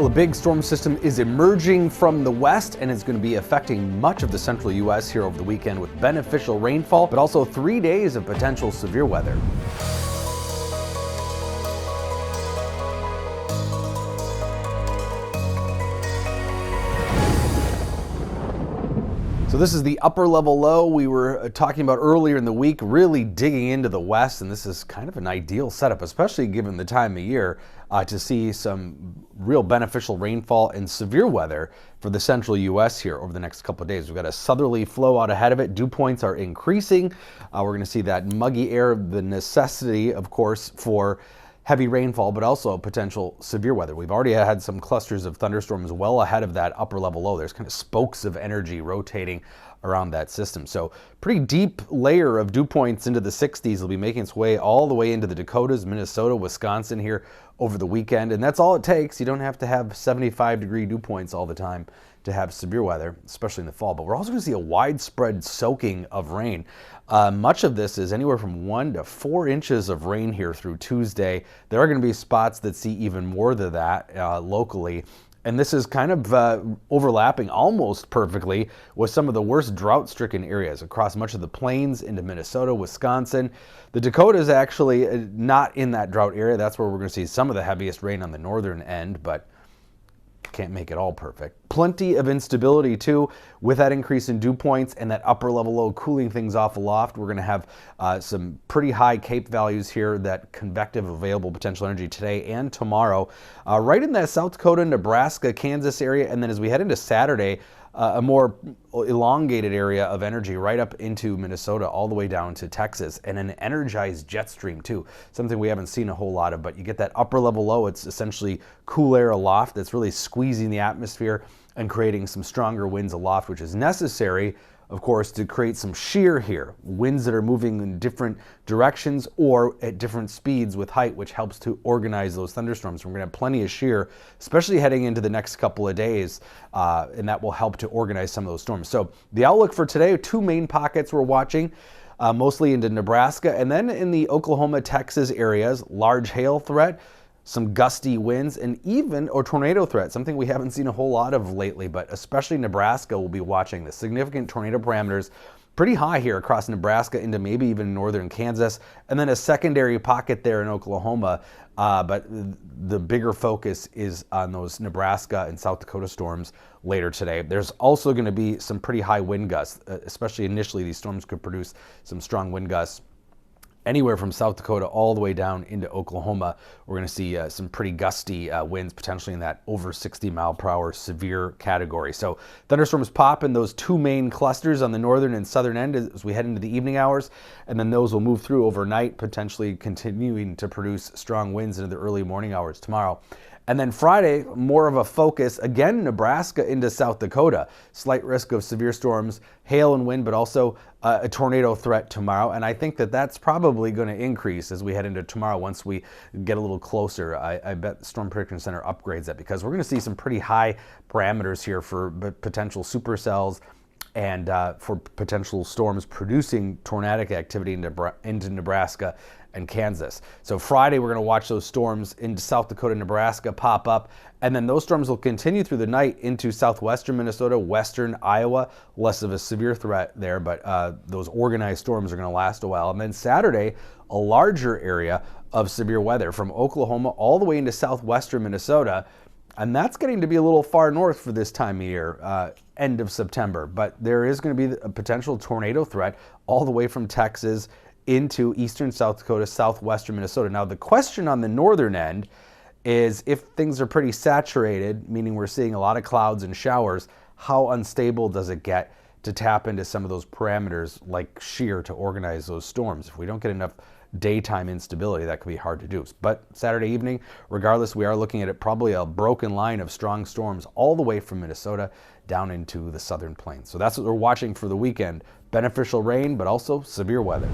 Well, a big storm system is emerging from the west and is going to be affecting much of the central U.S. here over the weekend with beneficial rainfall, but also 3 days of potential severe weather. So this is the upper level low we were talking about earlier in the week, really digging into the west, and this is kind of an ideal setup, especially given the time of year, to see some real beneficial rainfall and severe weather for the central U.S. here over the next couple of days. We've got a southerly flow out ahead of it. Dew points are increasing. We're going to see that muggy air, the necessity, of course, for heavy rainfall, but also potential severe weather. We've already had some clusters of thunderstorms well ahead of that upper level low. There's kind of spokes of energy rotating around that system. So pretty deep layer of dew points into the 60s will be making its way all the way into the Dakotas, Minnesota, Wisconsin here over the weekend. And that's all it takes. You don't have to have 75-degree dew points all the time to have severe weather, especially in the fall. But we're also going to see a widespread soaking of rain. Much of this is anywhere from 1 to 4 inches of rain here through Tuesday. There are going to be spots that see even more than that locally. And this is kind of overlapping almost perfectly with some of the worst drought-stricken areas across much of the plains into Minnesota, Wisconsin. The Dakotas actually not in that drought area. That's where we're going to see some of the heaviest rain on the northern end, but can't make it all perfect. Plenty of instability too with that increase in dew points and that upper level low cooling things off aloft. We're going to have some pretty high CAPE values here, that convective available potential energy today and tomorrow, right in that South Dakota, Nebraska, Kansas area. And then as we head into Saturday, a more elongated area of energy right up into Minnesota all the way down to Texas, and an energized jet stream too, something we haven't seen a whole lot of. But you get that upper level low, it's essentially cool air aloft that's really squeezing the atmosphere and creating some stronger winds aloft, which is necessary, of course, to create some shear here, winds that are moving in different directions or at different speeds with height, which helps to organize those thunderstorms. We're going to have plenty of shear, especially heading into the next couple of days, and that will help to organize some of those storms. So the outlook for today, 2 main pockets we're watching, mostly into Nebraska, and then in the Oklahoma, Texas areas, large hail threat, some gusty winds, and even a tornado threat, something we haven't seen a whole lot of lately, but especially Nebraska will be watching the significant tornado parameters pretty high here across Nebraska into maybe even northern Kansas, and then a secondary pocket there in Oklahoma. But the bigger focus is on those Nebraska and South Dakota storms later today. There's also going to be some pretty high wind gusts, especially initially. These storms could produce some strong wind gusts anywhere from South Dakota all the way down into Oklahoma. We're going to see some pretty gusty winds, potentially in that over 60-mile-per-hour severe category. So thunderstorms pop in those 2 main clusters on the northern and southern end as we head into the evening hours, and then those will move through overnight, potentially continuing to produce strong winds into the early morning hours tomorrow. And then Friday, more of a focus, again, Nebraska into South Dakota. Slight risk of severe storms, hail and wind, but also a tornado threat tomorrow. And I think that that's probably going to increase as we head into tomorrow once we get a little closer. I bet the Storm Prediction Center upgrades that, because we're going to see some pretty high parameters here for potential supercells and for potential storms producing tornadic activity into Nebraska and Kansas. So Friday, we're going to watch those storms into South Dakota, Nebraska pop up, and then those storms will continue through the night into southwestern Minnesota, western Iowa. Less of a severe threat there, but those organized storms are going to last a while. And then Saturday, a larger area of severe weather from Oklahoma all the way into southwestern Minnesota, and that's getting to be a little far north for this time of year, end of September. But there is going to be a potential tornado threat all the way from Texas into eastern South Dakota, southwestern Minnesota. Now, the question on the northern end is, if things are pretty saturated, meaning we're seeing a lot of clouds and showers, how unstable does it get to tap into some of those parameters like shear to organize those storms? If we don't get enough daytime instability, that could be hard to do. But Saturday evening, regardless, we are looking at it probably a broken line of strong storms all the way from Minnesota down into the southern plains. So that's what we're watching for the weekend. Beneficial rain, but also severe weather.